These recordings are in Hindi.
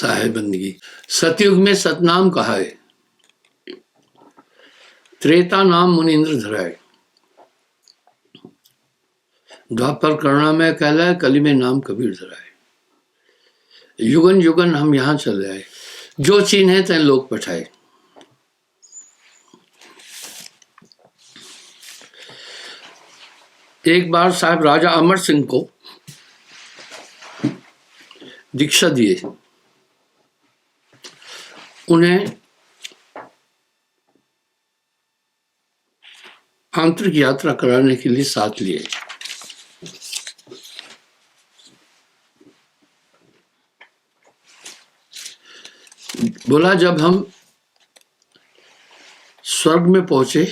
साहेबंदगी। सतयुग में सतनाम कहा है, त्रेता नाम मुनीन्द्र धराए, द्वापर करुणा में कहलाए, कली में नाम कबीर धराए। युगन युगन हम यहाँ चले आए, जो चिन्हे तें लोग पठाए। एक बार साहब राजा अमर सिंह को दीक्षा दिए, उन्हें आंतरिक यात्रा कराने के लिए साथ लिए। बोला जब हम स्वर्ग में पहुंचे,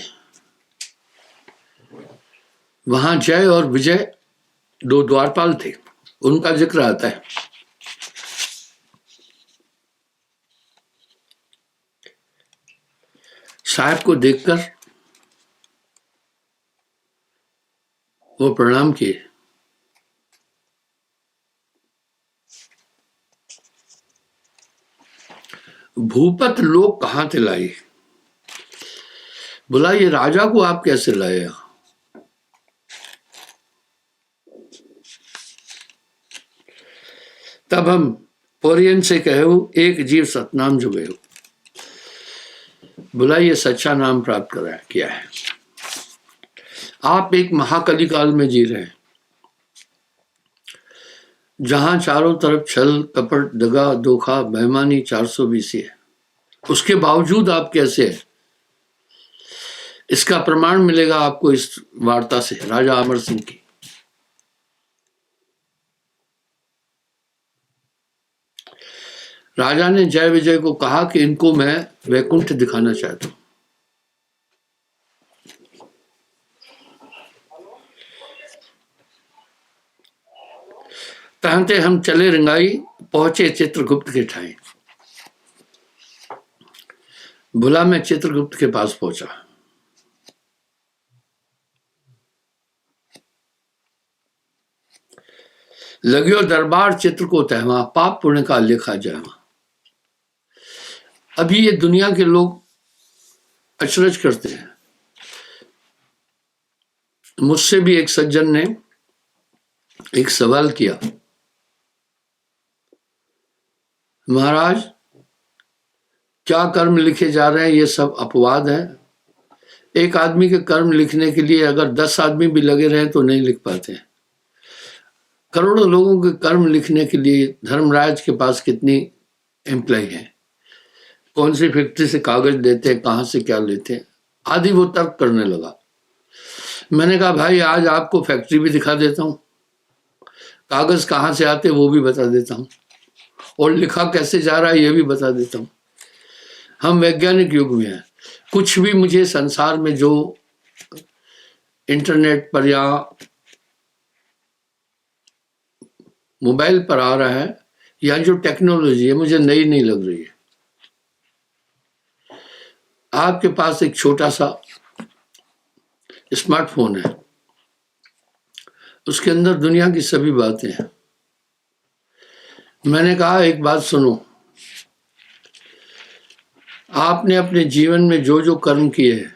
वहां जय और विजय दो द्वारपाल थे, उनका जिक्र आता है। साहब को देखकर वो प्रणाम किए। भूपत लोग कहां से लाए? बोला ये राजा को आप कैसे लाए यहां? तब हम पोरियन से कहो, एक जीव सतनाम जो गयो। बोला ये सच्चा नाम प्राप्त करा किया है। आप एक महाकली काल में जी रहे हैं, जहां चारों तरफ छल कपट दगा धोखा बेईमानी 420 है। उसके बावजूद आप कैसे हैं? इसका प्रमाण मिलेगा आपको इस वार्ता से, राजा अमर सिंह की। राजा ने जय विजय को कहा कि इनको मैं वैकुंठ दिखाना चाहता हूं। कहते हम चले रंगाई, पहुंचे चित्रगुप्त के ठाई। बोला मैं चित्रगुप्त के पास पहुंचा। लगियो दरबार चित्र को तहवा, पाप पुण्य का लेखा जावा। अभी ये दुनिया के लोग अचरज करते हैं। मुझसे भी एक सज्जन ने एक सवाल किया, महाराज क्या कर्म लिखे जा रहे हैं, ये सब अपवाद है। एक आदमी के कर्म लिखने के लिए अगर 10 आदमी भी लगे रहे तो नहीं लिख पाते हैं। करोड़ों लोगों के कर्म लिखने के लिए धर्मराज के पास कितनी एम्प्लॉय है, कौन सी फैक्ट्री से कागज देते हैं, कहाँ से क्या लेते हैं आदि वो तर्क करने लगा। मैंने कहा भाई आज आपको फैक्ट्री भी दिखा देता हूँ, कागज कहाँ से आते वो भी बता देता हूँ, और लिखा कैसे जा रहा है ये भी बता देता हूँ। हम वैज्ञानिक युग में हैं। कुछ भी मुझे संसार में जो इंटरनेट पर या मोबाइल पर आ रहा है या जो टेक्नोलॉजी है मुझे नई नहीं लग रही है। आपके पास एक छोटा सा स्मार्टफोन है, उसके अंदर दुनिया की सभी बातें हैं। मैंने कहा एक बात सुनो, आपने अपने जीवन में जो जो कर्म किए हैं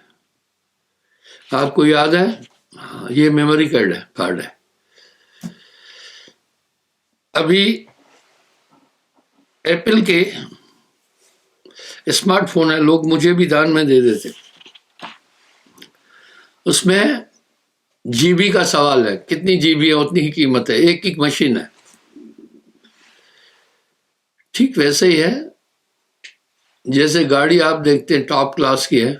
आपको याद है? हाँ, ये मेमोरी कार्ड है। अभी एप्पल के स्मार्टफोन है, लोग मुझे भी दान में दे देते। उसमें जीबी का सवाल है, कितनी जीबी है उतनी ही कीमत है, एक एक मशीन है। ठीक वैसे ही है, जैसे गाड़ी आप देखते हैं टॉप क्लास की है,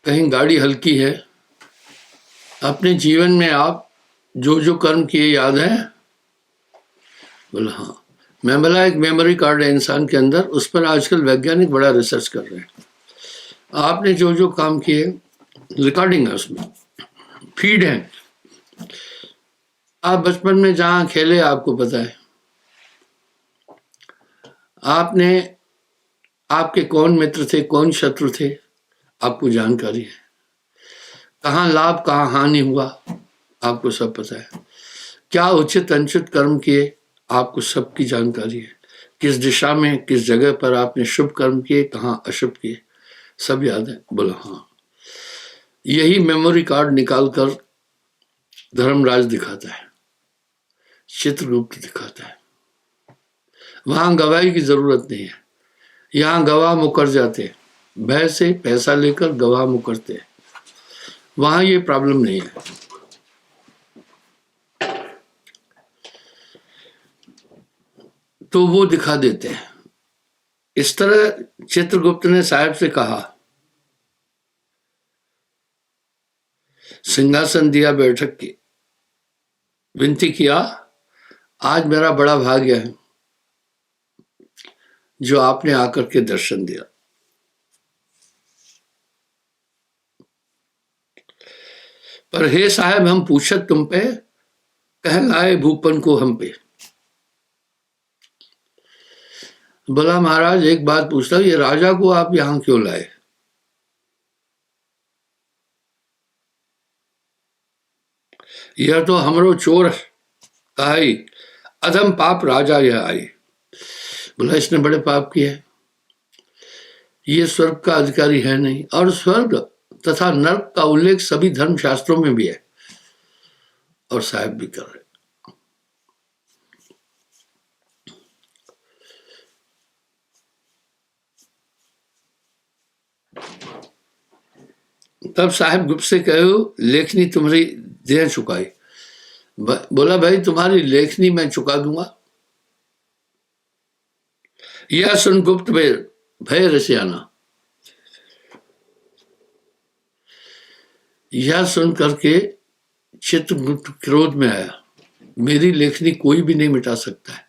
कहीं गाड़ी हल्की है। अपने जीवन में आप जो जो कर्म किए याद है? बोला हाँ। मैं बोला एक मेमोरी कार्ड है इंसान के अंदर, उस पर आजकल वैज्ञानिक बड़ा रिसर्च कर रहे हैं। आपने जो जो काम किए रिकॉर्डिंग है, उसमें फीड है। आप बचपन में जहाँ खेले आपको पता है, आपने आपके कौन मित्र थे कौन शत्रु थे आपको जानकारी है, कहाँ लाभ कहाँ हानि हुआ आपको सब पता है, क्या उचित अनुचित कर्म किए आपको सबकी जानकारी है, किस दिशा में किस जगह पर आपने शुभ कर्म किए, कहाँ अशुभ किए, सब याद है। बोला हाँ। यही मेमोरी कार्ड निकालकर धर्मराज दिखाता है, चित्रगुप्त दिखाता है। वहां गवाही की जरूरत नहीं है, यहाँ गवाह मुकर जाते हैं, भय से पैसा लेकर गवाह मुकरते हैं, वहां ये प्रॉब्लम नहीं है। तो वो दिखा देते हैं। इस तरह चित्रगुप्त ने साहब से कहा, सिंहासन दिया, बैठक की, विनती किया, आज मेरा बड़ा भाग्य है जो आपने आकर के दर्शन दिया। पर हे साहब, हम पूछत तुम पे, कह लाए भूपन को हम पे। बोला महाराज एक बात पूछता हूं, ये राजा को आप यहां क्यों लाए? यह तो हमरो चोर कहाई, अधम पाप राजा यह आई। बोला इसने बड़े पाप किए, ये स्वर्ग का अधिकारी है नहीं, और स्वर्ग तथा नरक का उल्लेख सभी धर्म शास्त्रों में भी है, और साहब भी कर रहे। तब साहब गुप्त से कहो, लेखनी तुम्हारी देह चुकाई। बोला भाई तुम्हारी लेखनी मैं चुका दूंगा। यह सुन गुप्त भय रसियाना, यह सुन करके चित्रगुप्त क्रोध में आया, मेरी लेखनी कोई भी नहीं मिटा सकता है।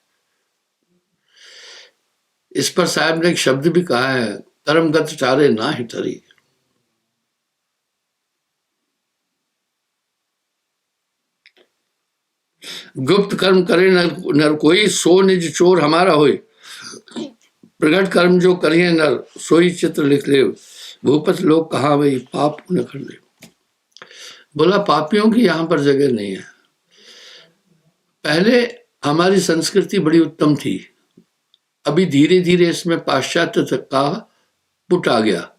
इस पर साहब ने एक शब्द भी कहा है, कर्मगत चारे ना ही तरी। गुप्त कर्म करे नर कोई, सो निज चोर हमारा होए। प्रगट कर्म जो करिए नर, सोई चित्र लिख ले। भूपत लोग कहा भाई पाप न कर ले। बोला पापियों की यहां पर जगह नहीं है। पहले हमारी संस्कृति बड़ी उत्तम थी, अभी धीरे धीरे इसमें पाश्चात्य का पुट आ गया।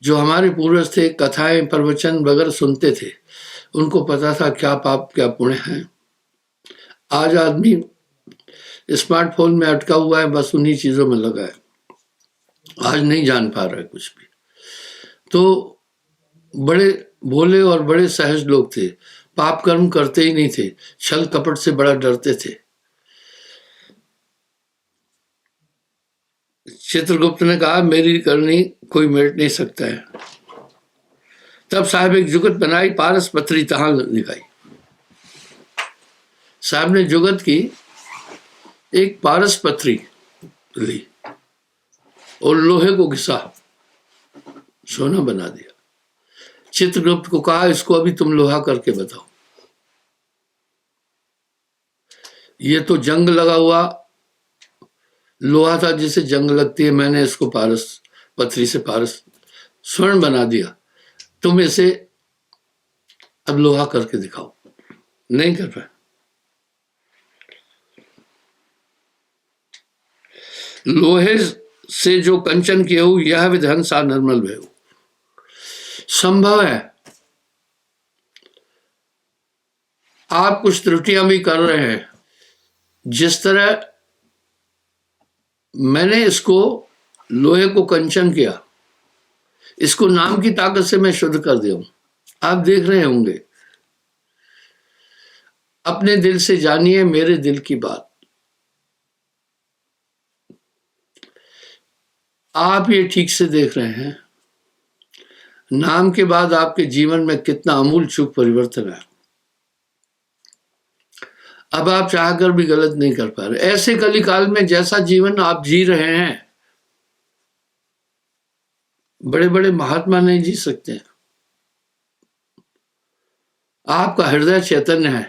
जो हमारे पूर्वज थे, कथाएं प्रवचन वगैरह सुनते थे, उनको पता था क्या पाप क्या पुण्य है। आज आदमी स्मार्टफोन में अटका हुआ है, बस उन्हीं चीजों में लगा है, आज नहीं जान पा रहा है कुछ भी। तो बड़े भोले और बड़े सहज लोग थे, पाप कर्म करते ही नहीं थे, छल कपट से बड़ा डरते थे। चित्रगुप्त ने कहा मेरी करनी कोई मिट नहीं सकता है। तब साहब एक जुगत बनाई, पारस पथरी तहां निकाई। साहब ने जुगत की एक पारस पथरी ली और लोहे को घिसा, सोना बना दिया। चित्रगुप्त को कहा इसको अभी तुम लोहा करके बताओ। ये तो जंग लगा हुआ लोहा था जिसे जंग लगती है, मैंने इसको पारस पथरी से पारस स्वर्ण बना दिया, तुम इसे अब लोहा करके दिखाओ। नहीं कर पाए। लोहे से जो कंचन किए हो, यह विधन सा निर्मल भय। संभव है आप कुछ त्रुटियां भी कर रहे हैं। जिस तरह मैंने इसको लोहे को कंचन किया, इसको नाम की ताकत से मैं शुद्ध कर दिया हूं। आप देख रहे होंगे, अपने दिल से जानिए मेरे दिल की बात। आप ये ठीक से देख रहे हैं, नाम के बाद आपके जीवन में कितना अमूल चूक परिवर्तन है। अब आप चाहकर भी गलत नहीं कर पा रहे। ऐसे कलिकाल में जैसा जीवन आप जी रहे हैं, बड़े बड़े महात्मा नहीं जी सकते। आपका हृदय चैतन्य है,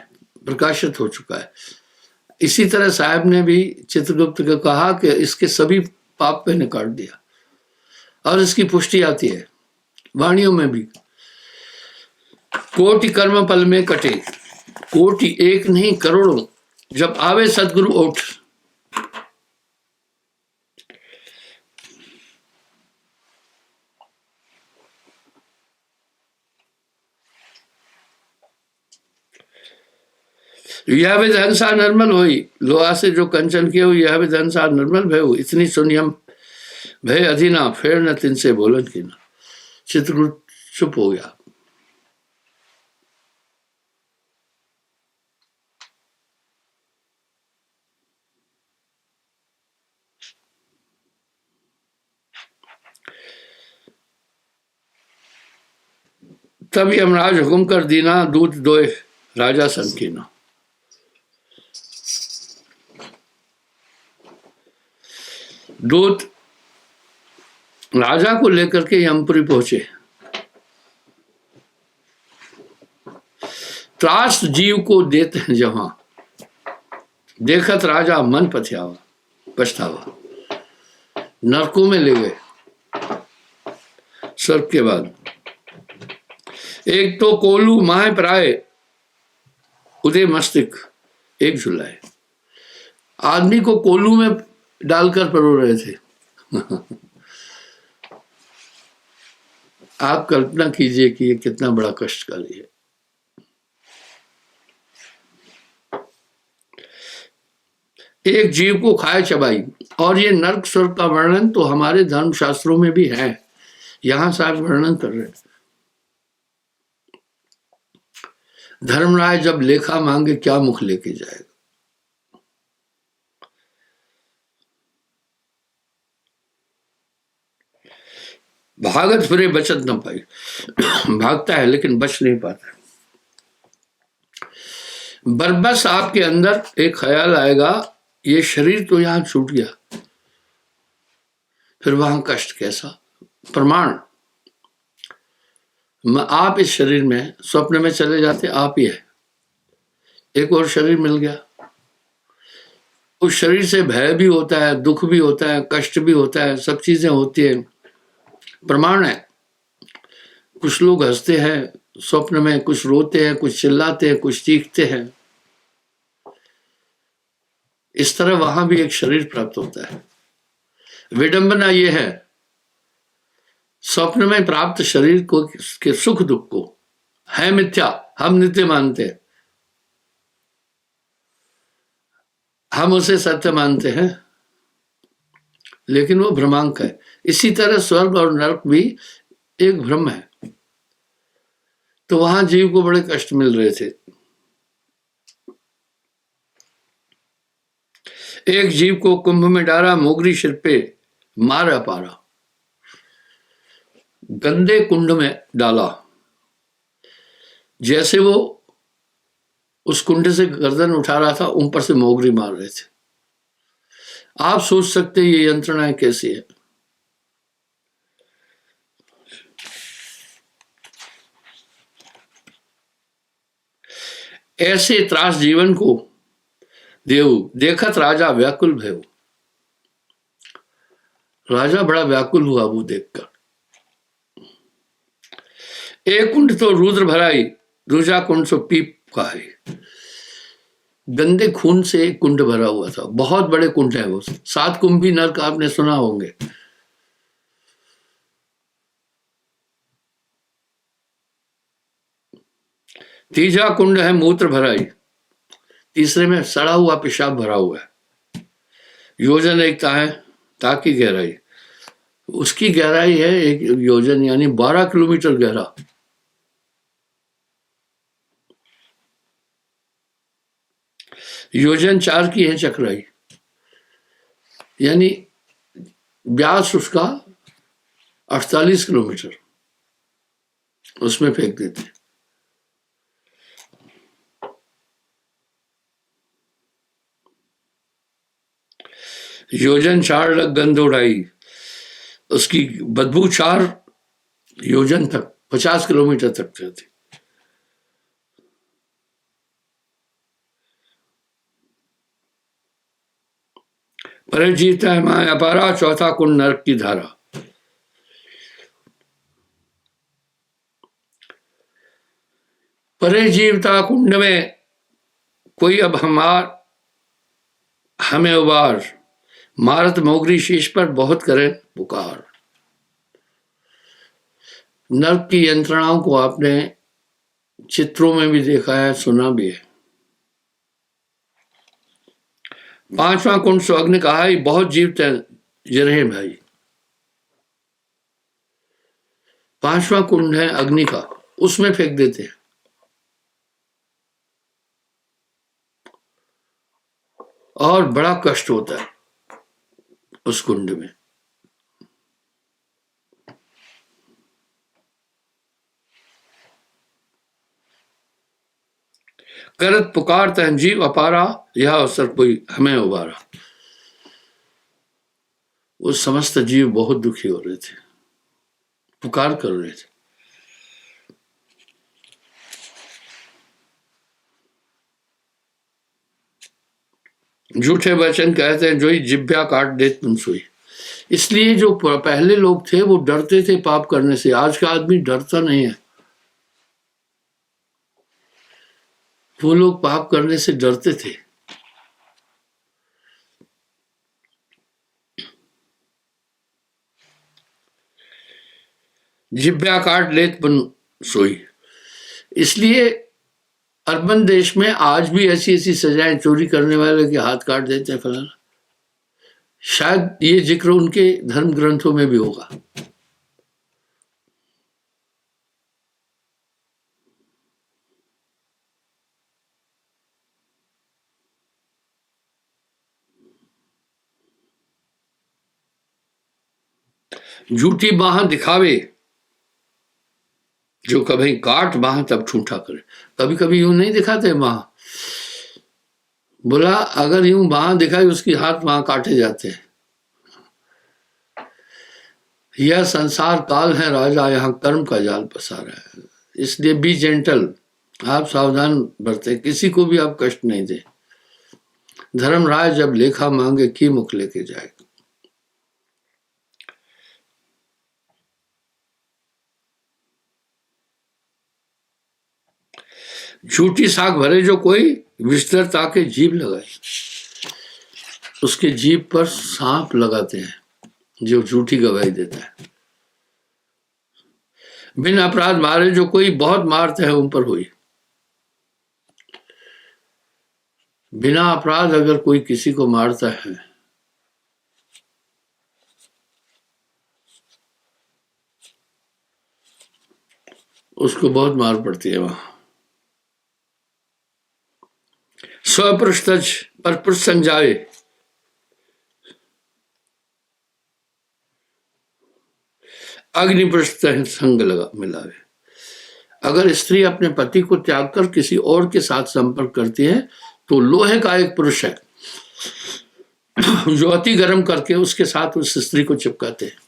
प्रकाशित हो चुका है। इसी तरह साहब ने भी चित्रगुप्त को कहा कि इसके सभी पाप पे ने काट दिया, और इसकी पुष्टि आती है वाणियों में भी। कोटि कर्म पल में कटे, कोटि एक नहीं करोड़ों, जब आवे सदगुरु ओठ। यह विध हंसा निर्मल होई, लोहा से जो कंचन किया हो, यह विध हंसा निर्मल भय हो। इतनी सुनियम भय अधीना, फेर न तिन से बोलन की ना। चित्रकूट चुप हो गया। तब यमराज हुक्म कर दीना, दूध दोए राजा संकीना। दूत राजा को लेकर के यमपुरी पहुंचे। त्रास जीव को देते हैं जहां, देखत राजा मन पछतावा। नरकों में ले गए। स्वर्ग के बाद एक तो कोलू माहे पराए, उदय मस्तिष्क एक झुलाए। आदमी को कोलू में डालकर परो रहे थे। आप कल्पना कीजिए कि ये कितना बड़ा कष्टकारी है। एक जीव को खाए चबाई। और ये नर्क स्वर्ग का वर्णन तो हमारे धर्म शास्त्रों में भी है। यहां साहब वर्णन कर रहे हैं। धर्मराय जब लेखा मांगे, क्या मुख लेके जाएगा। भागत फिरे बचत न पाई। भागता है लेकिन बच नहीं पाता। बरबस आपके अंदर एक ख्याल आएगा, ये शरीर तो यहां छूट गया, फिर वहां कष्ट कैसा। प्रमाण, आप इस शरीर में स्वप्न में चले जाते, आप ही है। एक और शरीर मिल गया। उस शरीर से भय भी होता है, दुख भी होता है, कष्ट भी होता है, सब चीजें होती हैं। प्रमाण है। कुछ लोग हंसते हैं स्वप्न में, कुछ रोते हैं, कुछ चिल्लाते हैं, कुछ चीखते हैं। इस तरह वहां भी एक शरीर प्राप्त होता है। विडंबना यह है, स्वप्न में प्राप्त शरीर को के सुख दुख को है मिथ्या, हम नित्य मानते हैं, हम उसे सत्य मानते हैं, लेकिन वो भ्रमांक है। इसी तरह स्वर्ग और नरक भी एक भ्रम है। तो वहां जीव को बड़े कष्ट मिल रहे थे। एक जीव को कुंभ में डाला, मोगरी सिर पे मारा पारा। गंदे कुंड में डाला। जैसे वो उस कुंड से गर्दन उठा रहा था, ऊपर से मोगरी मार रहे थे। आप सोच सकते हैं ये यंत्रणाएं कैसी है। ऐसे त्रास जीवन को देव देखत राजा व्याकुल भयो। राजा बड़ा व्याकुल हुआ वो देखकर। एक कुंड तो रुद्र भराई, दूसरा कुंड सो पीप का है। गंदे खून से एक कुंड भरा हुआ था। बहुत बड़े कुंड है वो। 7 कुंभी नरक आपने सुना होंगे। तीसरा कुंड है मूत्र भराई। तीसरे में सड़ा हुआ पेशाब भरा हुआ है। योजन एक है ताकि गहराई, उसकी गहराई है 1 योजन, यानी 12 किलोमीटर गहरा। योजन 4 की है चक्राई, यानी व्यास उसका 48 किलोमीटर। उसमें फेंक देते। योजन 4 लग गंध उड़ाई, उसकी बदबू 4 योजन तक 50 किलोमीटर तक रहती। पर जीता है माया पारा, चौथा कुंड नरक की धारा। परे जीवता कुंड में कोई अब हमें उबार, मारत मोगरी शीश पर बहुत करे पुकार। नर्क की यंत्रणाओं को आपने चित्रों में भी देखा है, सुना भी है। पांचवा कुंड स्वग्न ने कहा, बहुत जीव रहे भाई। पांचवा कुंड है अग्नि का, उसमें फेंक देते हैं और बड़ा कष्ट होता है उस कुंड में। करत पुकार तहजीब अपारा, यह अवसर कोई हमें उबारा। वो समस्त जीव बहुत दुखी हो रहे थे, पुकार कर रहे थे। झूठे वचन कहते हैं, जो ही जिब्या काट दे तुम सोई। इसलिए जो पहले लोग थे वो डरते थे पाप करने से, आज का आदमी डरता नहीं है। वो लोग पाप करने से डरते थे। जिब्या काट लेत बन सोई। इसलिए अर्बन देश में आज भी ऐसी ऐसी सजाएं, चोरी करने वाले के हाथ काट देते हैं फलाना। शायद ये जिक्र उनके धर्म ग्रंथों में भी होगा। झूठी बाह दिखावे, जो कभी काट बाह तब ठूठा करे। कभी कभी यूं नहीं दिखाते बाह, बोला अगर यूं बाह दिखाई उसकी हाथ वहां काटे जाते हैं। यह संसार काल है राजा, यहाँ कर्म का जाल पसारा है। इसलिए बी जेंटल, आप सावधान बरते, किसी को भी आप कष्ट नहीं दे। धर्मराज जब लेखा मांगे की मुख लेके जाए। झूठी साख भरे जो कोई, विस्तर ताके जीभ लगाए। उसके जीभ पर सांप लगाते हैं जो झूठी गवाही देता है। बिन अपराध मारे जो कोई, बहुत मारते हैं उन पर हुई। बिना अपराध अगर कोई किसी को मारता है उसको बहुत मार पड़ती है वहां। स्वपुरुष तज पर पुरुष संजाए, अग्नि पुरुष संग लगा मिलावे। अगर स्त्री अपने पति को त्याग कर किसी और के साथ संपर्क करती है तो लोहे का एक पुरुष है जो अति गर्म करके उसके साथ उस स्त्री को चिपकाते हैं।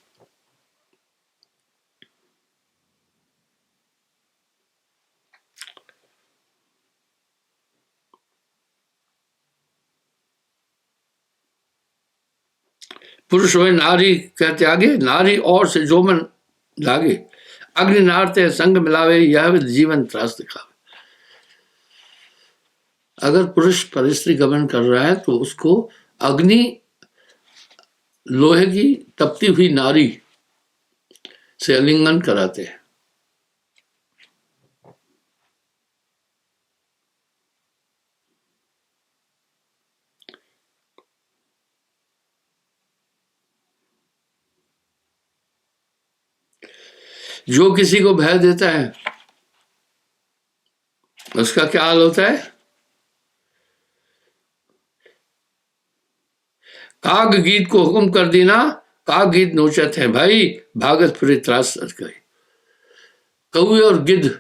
पुरुष हुए नारी कहते आगे, नारी और से जो मन लागे, अग्नि नारते संग मिलावे, यह जीवन त्रास दिखावे। अगर पुरुष पर स्त्री गमन कर रहा है तो उसको अग्नि, लोहे की तपती हुई नारी से आलिंगन कराते हैं। जो किसी को भय देता है उसका क्या हाल होता है? काग गीत को हुक्म कर देना, काग गीत नोचत है भाई, भागत फिरे त्रास सच गई। कौए और गिद्ध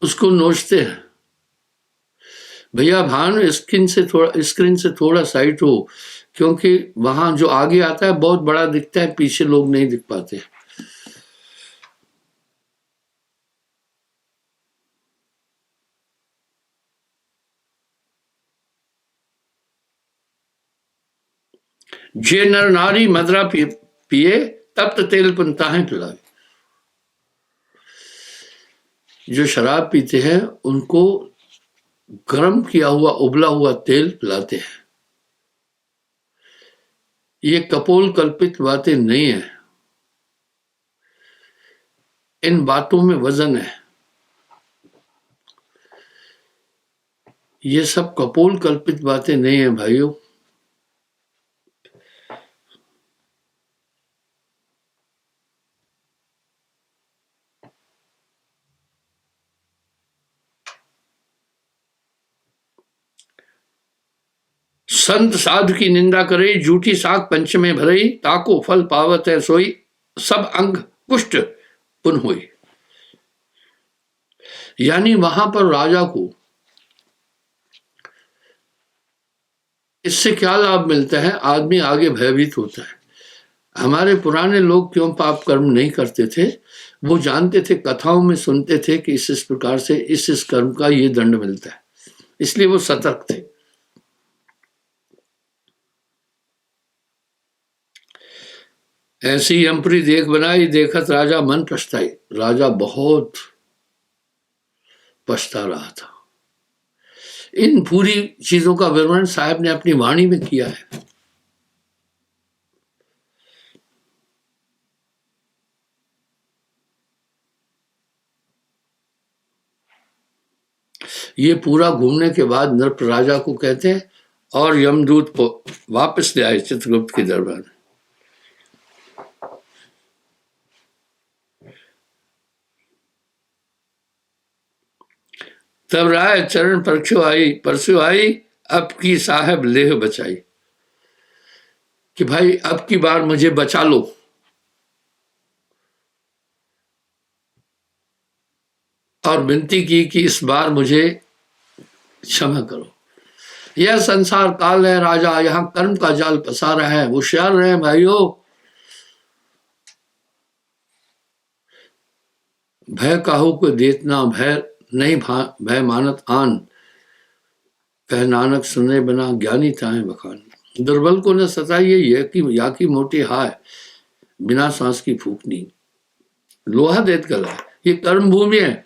उसको नोचते हैं। भैया भान स्क्रीन से थोड़ा साइड हो, क्योंकि वहां जो आगे आता है बहुत बड़ा दिखता है, पीछे लोग नहीं दिख पाते। जे नर नारी मदरा पिए, तप्त तेल पंताहें पिलाए। जो शराब पीते हैं उनको गर्म किया हुआ उबला हुआ तेल पिलाते हैं। ये कपोल कल्पित बातें नहीं है, इन बातों में वजन है। ये सब कपोल कल्पित बातें नहीं है भाइयों। संत साधु की निंदा करे, झूठी साख पंच में भरई, ताको फल पावत है सोई, सब अंग पुष्ट पुन हुई। यानी वहां पर राजा को इससे क्या लाभ मिलता है? आदमी आगे भयभीत होता है। हमारे पुराने लोग क्यों पाप कर्म नहीं करते थे? वो जानते थे, कथाओं में सुनते थे कि इस प्रकार से इस कर्म का ये दंड मिलता है, इसलिए वो सतर्क थे। ऐसी यमपुरी देख बनाई, देखत राजा मन पछताई। राजा बहुत पछता रहा था। इन पूरी चीजों का विवरण साहब ने अपनी वाणी में किया है। ये पूरा घूमने के बाद नृप राजा को कहते हैं और यमदूत को वापस ले आए चित्रगुप्त के दरबार में। तब राय चरण परसु आई, अब की साहब लेह बचाई। कि भाई अब की बार मुझे बचा लो। और विनती की कि इस बार मुझे क्षमा करो। यह संसार काल है राजा, यहां कर्म का जाल पसारा है। होशियार रहे भाइयों। भय काहू को देतना, भय नहीं भय मानत आन, कह नानक सुने बिना ज्ञानी ताहे बखान। दुर्बल को न सताइए, या की मोटी हाय, बिना सांस की फूकनी। लोहा देत गला, ये कर्म भूमि है।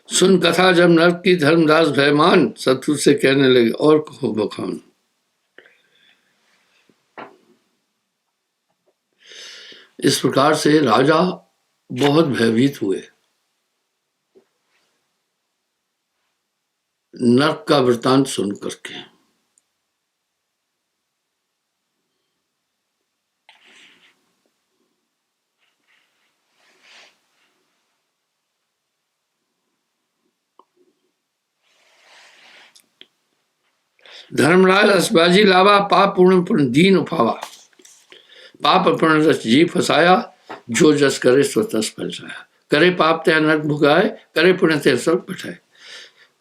सुन कथा जब नरक की, धर्मदास भयमान, शत्रु से कहने लगे और कहो बखान। इस प्रकार से राजा बहुत भयभीत हुए। नरक का वृतांत सुन करके। धर्मराज असबाजी लावा, पाप पूर्ण पूर्ण दीन उपावा। पाप पूर्ण रस जी फसाया, जो जस करे सो तस फल जाया। करे पाप ते नरक भुगाए, करे पुण्य ते स्वर्ग पठाए।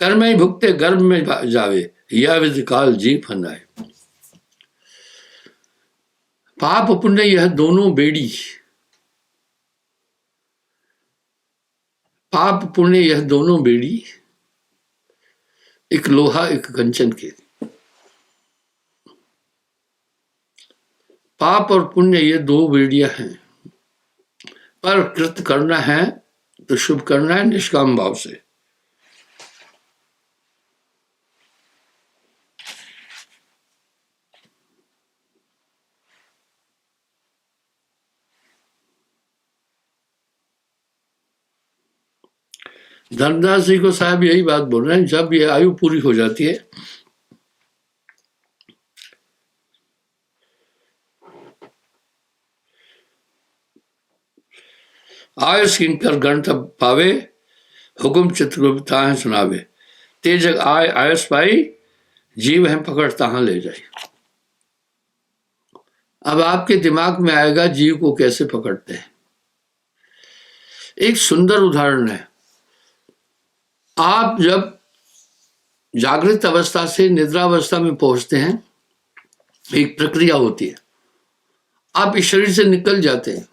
कर्म ही भुगते गर्भ में जावे, यह विधि काल जी फंदाए। पाप पुण्य यह दोनों बेड़ी, पाप पुण्य यह दोनों बेड़ी, एक लोहा एक कंचन के। पाप और पुण्य ये दो बेड़ियां हैं, पर कृत करना है तो शुभ करना है निष्काम भाव से। धर्मदास जी को साहब यही बात बोल रहे हैं, जब ये आयु पूरी हो जाती है आयुष किंकर ग्रंथ पावे, हुकुम चित्रगुप्त ताहे सुनावे। ते जग आय आयुष पाई, जीव है पकड़ तहां ले जाए। अब आपके दिमाग में आएगा जीव को कैसे पकड़ते हैं। एक सुंदर उदाहरण है। आप जब जागृत अवस्था से निद्रावस्था में पहुंचते हैं, एक प्रक्रिया होती है, आप इस शरीर से निकल जाते हैं।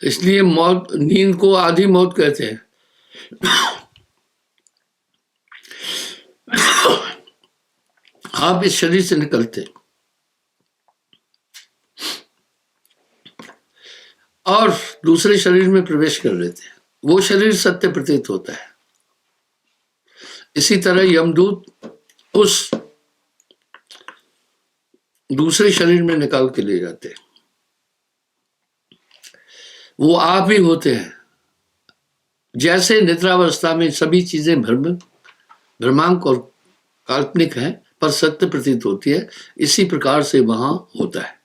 इसलिए मौत, नींद को आधी मौत कहते हैं। आप इस शरीर से निकलते हैं, और दूसरे शरीर में प्रवेश कर लेते हैं, वो शरीर सत्य प्रतीत होता है। इसी तरह यमदूत उस दूसरे शरीर में निकाल के ले जाते हैं, वो आप ही होते हैं। जैसे निद्रावस्था में सभी चीजें भ्रमांक और काल्पनिक है पर सत्य प्रतीत होती है, इसी प्रकार से वहां होता है।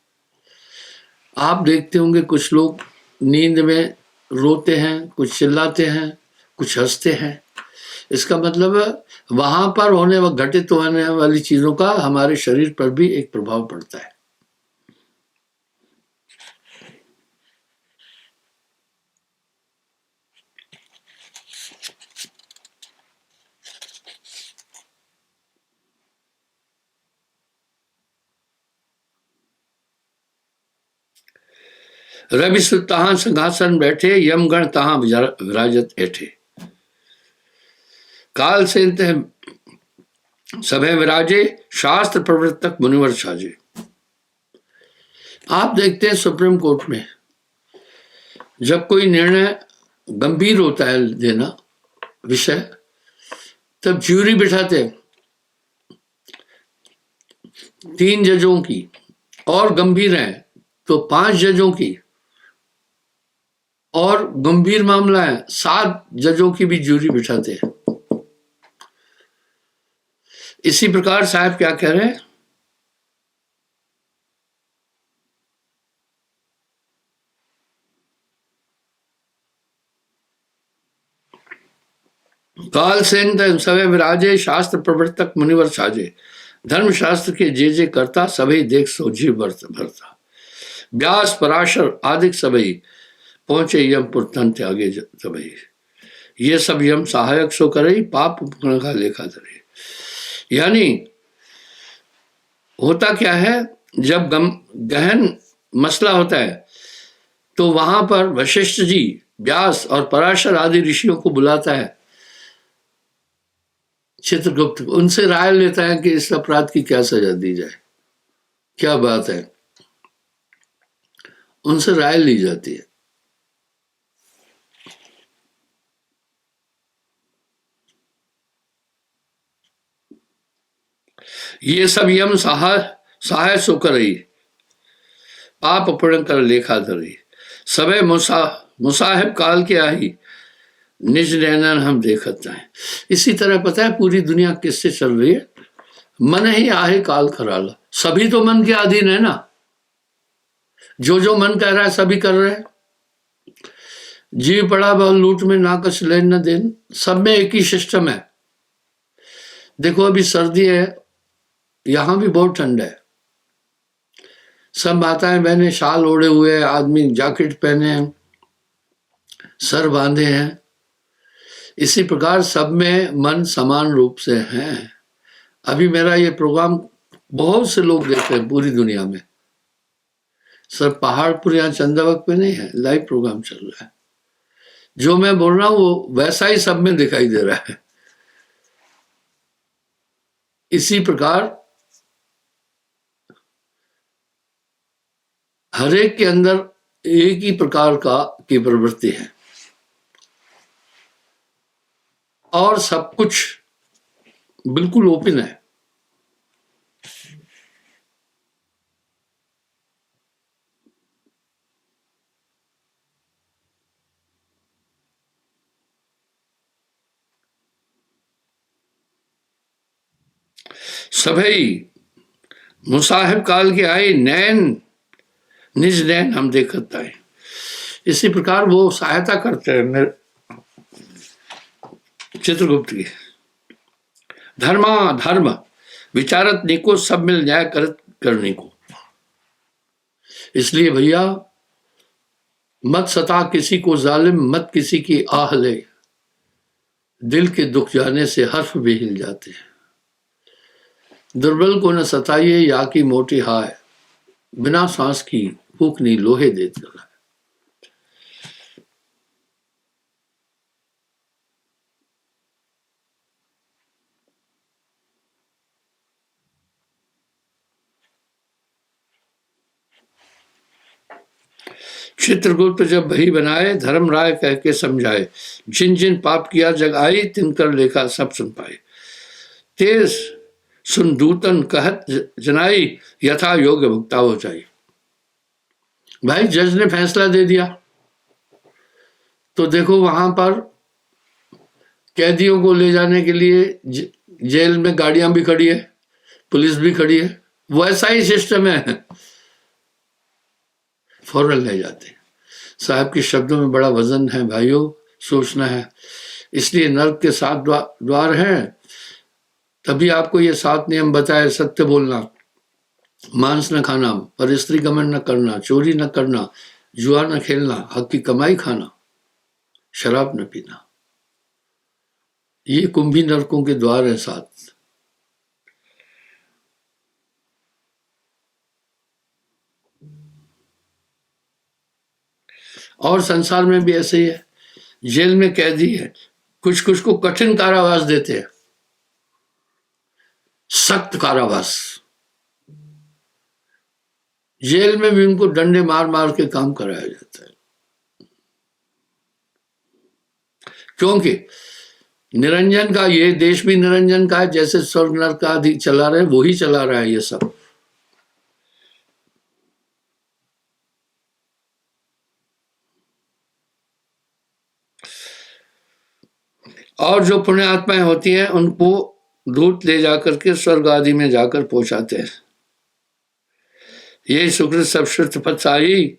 आप देखते होंगे कुछ लोग नींद में रोते हैं, कुछ चिल्लाते हैं, कुछ हंसते हैं। इसका मतलब वहां पर होने व घटित होने वाली चीजों का हमारे शरीर पर भी एक प्रभाव पड़ता है। रवि सुत तहां सिंहासन बैठे, यमगण तहां विराजत ऐठे। काल से सभय विराजे, शास्त्र प्रवृत्तक मुनिवर साजे। आप देखते हैं सुप्रीम कोर्ट में जब कोई निर्णय गंभीर होता है देना विषय, तब ज्यूरी बिठाते हैं 3 जजों की, और गंभीर है तो 5 जजों की, और गंभीर मामला है 7 जजों की भी ज्यूरी बिठाते हैं। इसी प्रकार साहब क्या कह रहे हैं, काल सेन सवे विराजे, शास्त्र प्रवर्तक मुनिवर साजे। धर्म शास्त्र के जे करता, सभी देख सो जीव भरता। व्यास पराशर आदिक सभी, पहुंचे यमपुर तन त्यागे सभी। ये सब यम सहायक सो करे, पाप उपकरण का लेखा धरे। यानी होता क्या है, जब गहन मसला होता है तो वहां पर वशिष्ठ जी, व्यास और पराशर आदि ऋषियों को बुलाता है चित्रगुप्त, उनसे राय लेता है कि इस अपराध की क्या सजा दी जाए, क्या बात है, उनसे राय ली जाती है। ये सब यम सहाय सो करई, पाप पुण्य कर लेखा धरई। सबे मुसाहिब काल के आई, निज नैनन हम देखत जाए। इसी तरह पता है पूरी दुनिया किससे चल रही है, मन ही आहे काल कराला। सभी तो मन के अधीन है ना, जो मन कह रहा है सभी कर रहे हैं। जीव पड़ा बहु लूट में, ना कुछ लेन न देन, सब में एक ही सिस्टम है। देखो अभी सर्दी है, यहां भी बहुत ठंड है, सब माताएं बहनें शाल ओढ़े हुए, आदमी जैकेट पहने हैं, सर बांधे हैं। इसी प्रकार सब में मन समान रूप से है। अभी मेरा ये प्रोग्राम बहुत से लोग देखते हैं पूरी दुनिया में। सर पहाड़पुर या चंदावक पे नहीं है, लाइव प्रोग्राम चल रहा है। जो मैं बोल रहा हूं वो वैसा ही सब में दिखाई दे रहा है। इसी प्रकार हर एक के अंदर एक ही प्रकार की प्रवृत्ति है, और सब कुछ बिल्कुल ओपन है। सभी मुसाहिब काल के आए, नैन निज नैन हम देखत आए। इसी प्रकार वो सहायता करते हैं चित्रगुप्त की। धर्मा धर्म विचारत निको, सब मिल न्याय करत करने को। इसलिए भैया मत सता किसी को जालिम, मत किसी की आह ले, दिल के दुख जाने से हर्फ भी हिल जाते हैं। दुर्बल को न सताइए या की मोटी हाय, बिना सांस की फूकनी लोहे दे चला। चित्रगुप्त जब भई बनाए, धर्म राय कह के समझाए, जिन जिन पाप किया जग आई, तिनकर लेखा सब सुन पाए। तेज सुन दूतन कहत जनाई, यथा योग्य भुगता हो जाए। भाई जज ने फैसला दे दिया, तो देखो वहां पर कैदियों को ले जाने के लिए जेल में गाड़ियां भी खड़ी है, पुलिस भी खड़ी है, वैसा ही सिस्टम है, फौरन ले जाते हैं। साहब के शब्दों में बड़ा वजन है भाइयों, सोचना है। इसलिए नर्क के 7 द्वार हैं, तभी आपको ये 7 नियम बताए। सत्य बोलना, मांस न खाना, पर स्त्री गमन न करना, चोरी न करना, जुआ न खेलना, हक की कमाई खाना, शराब न पीना। ये कुंभी नरकों के द्वार है 7। और संसार में भी ऐसे ही है, जेल में कैदी है, कुछ कुछ को कठिन कारावास देते हैं, सख्त कारावास। जेल में भी उनको डंडे मार मार के काम कराया जाता है, क्योंकि निरंजन का, ये देश भी निरंजन का है, जैसे स्वर्ग नरक का अधिक चला रहे, वो ही चला रहा है ये सब। और जो पुण्य आत्माएं होती हैं, उनको दूत ले जाकर के स्वर्ग आदि में जाकर पहुंचाते हैं। ये सुकृत सब श्रुत पथ आई,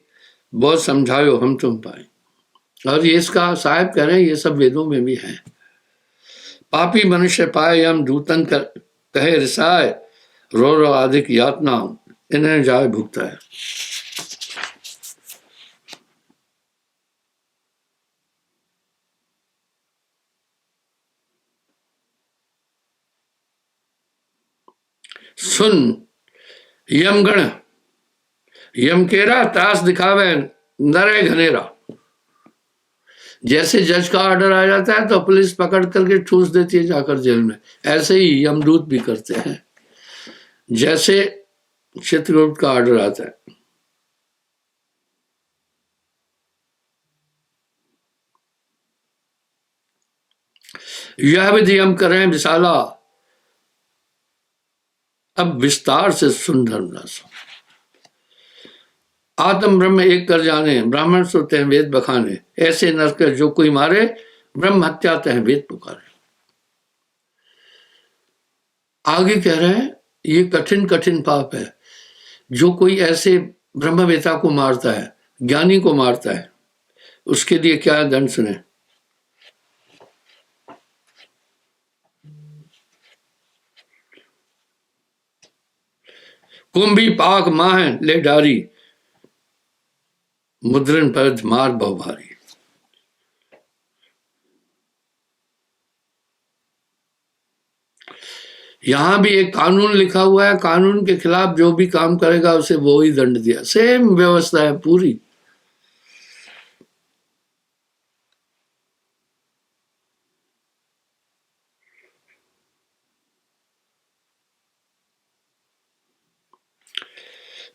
बहुत समझायो हम तुम पाए। और ये इसका साहब कह रहे हैं, ये सब वेदों में भी है। पापी मनुष्य पाए हम दूतन कहे रिसाए, रो रो अधिक यातना इन्हें जाए भुगता है। सुन यमगण यमकेरा, त्रास दिखावे नरे घनेरा। जैसे जज का ऑर्डर आ जाता है तो पुलिस पकड़ करके ठूस देती है जाकर जेल में, ऐसे ही यमदूत भी करते हैं। जैसे चित्रगुप्त का ऑर्डर आता है, यह विधि हम करें विशाला, अब विस्तार से सुन धर्मदास। आत्म ब्रह्म एक कर जाने, ब्राह्मण सुते हैं वेद बखाने, ऐसे नरक जो कोई मारे, ब्रह्म हत्या तह वेद पुकारे। आगे कह रहे हैं, ये कठिन कठिन पाप है। जो कोई ऐसे ब्रह्मवेता को मारता है, ज्ञानी को मारता है, उसके लिए क्या दंड सुने। कुंभी पाक माह ले डारी, मुद्रण पर मार बहु भारी। यहां भी एक कानून लिखा हुआ है, कानून के खिलाफ जो भी काम करेगा उसे वो ही दंड दिया। सेम व्यवस्था है पूरी।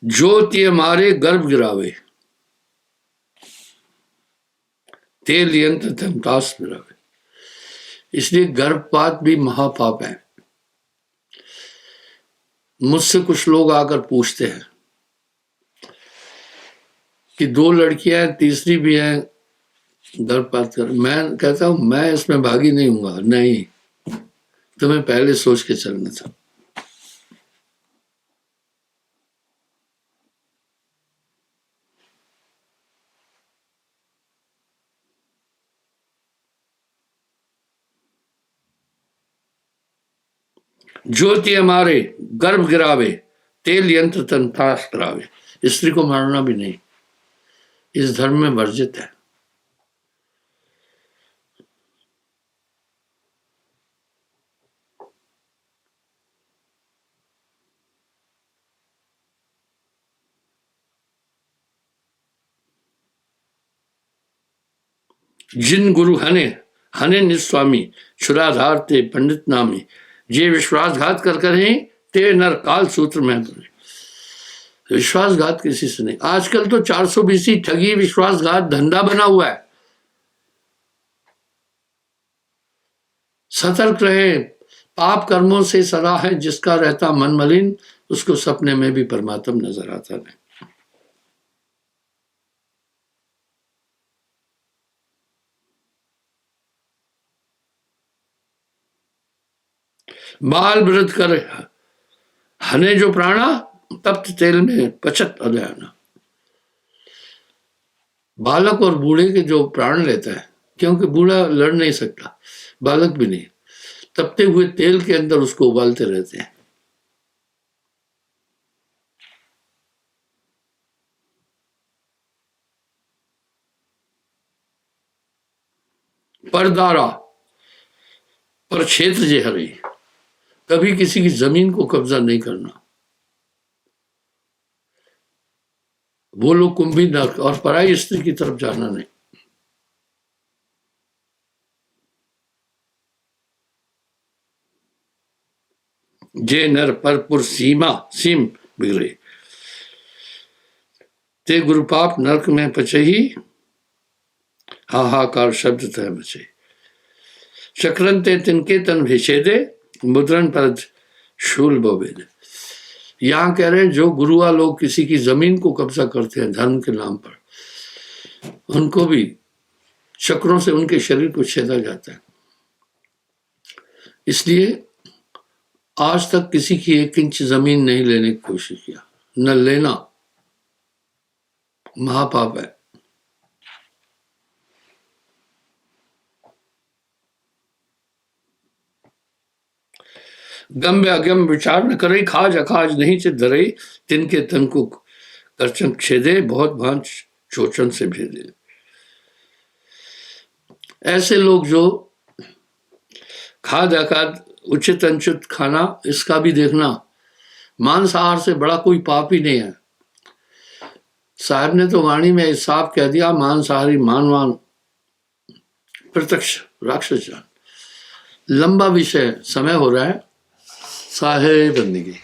ज्योति मारे गर्भ गिरावे, तेल यंत्र धमतास गिरावे। इसलिए गर्भपात भी महापाप है। मुझसे कुछ लोग आकर पूछते हैं कि 2 लड़कियां हैं, तीसरी भी है, गर्भपात कर। मैं कहता हूं मैं इसमें भागी नहीं हूंगा। नहीं, तुम्हें पहले सोच के चलना था। ज्योति हमारे गर्भ गिरावे, तेल यंत्र तंतास करावे। स्त्री को मारना भी नहीं, इस धर्म में वर्जित है। जिन गुरु हने हने निस्वामी, छुराधार ते पंडित नामी, जे विश्वासघात कर ही ते नर काल सूत्र में बने। विश्वासघात किसी से नहीं। आजकल तो 420 ठगी विश्वासघात धंधा बना हुआ है। सतर्क रहे, पाप कर्मों से सदा है जिसका रहता मन मलिन, उसको सपने में भी परमात्मा नजर आता नहीं। बाल वृद्ध कर हने जो प्राणा, तप्त तेल में पचत अदयाना। बालक और बूढ़े के जो प्राण लेता है, क्योंकि बूढ़ा लड़ नहीं सकता, बालक भी नहीं, तपते हुए तेल के अंदर उसको उबालते रहते हैं। परदारा पर क्षेत्र जे हरी, कभी किसी की जमीन को कब्जा नहीं करना। वो लोग कुंभी नर्क और पराई स्त्री की तरफ जाना नहीं। जे नर परपुर सीमा सीम बिगड़े, ते गुरु पाप नरक में पचही, हाहाकार शब्द तय मचे। चक्रन ते तिनके तन भेषेदे, मुद्रन पर शूल बोबेदे। यहां कह रहे हैं जो गुरुआ लोग किसी की जमीन को कब्जा करते हैं धर्म के नाम पर, उनको भी चक्रों से उनके शरीर को छेदा जाता है। इसलिए आज तक किसी की 1 इंच जमीन नहीं लेने की कोशिश किया, न लेना महापाप है। गम्य अगम विचार न करे, खाज अखाज नहीं चे धरे, तिनके तन को करचन छेदे, बहुत भांच चोचन से भेदे। ऐसे लोग जो खाद अखाद उचित अनुचित खाना, इसका भी देखना, मांसाहार से बड़ा कोई पाप ही नहीं है। साहब ने तो वाणी में साफ कह दिया, मांसाहारी मानवान प्रत्यक्ष राक्षस जान। लंबा विषय, समय हो रहा है। साहे बंदगी।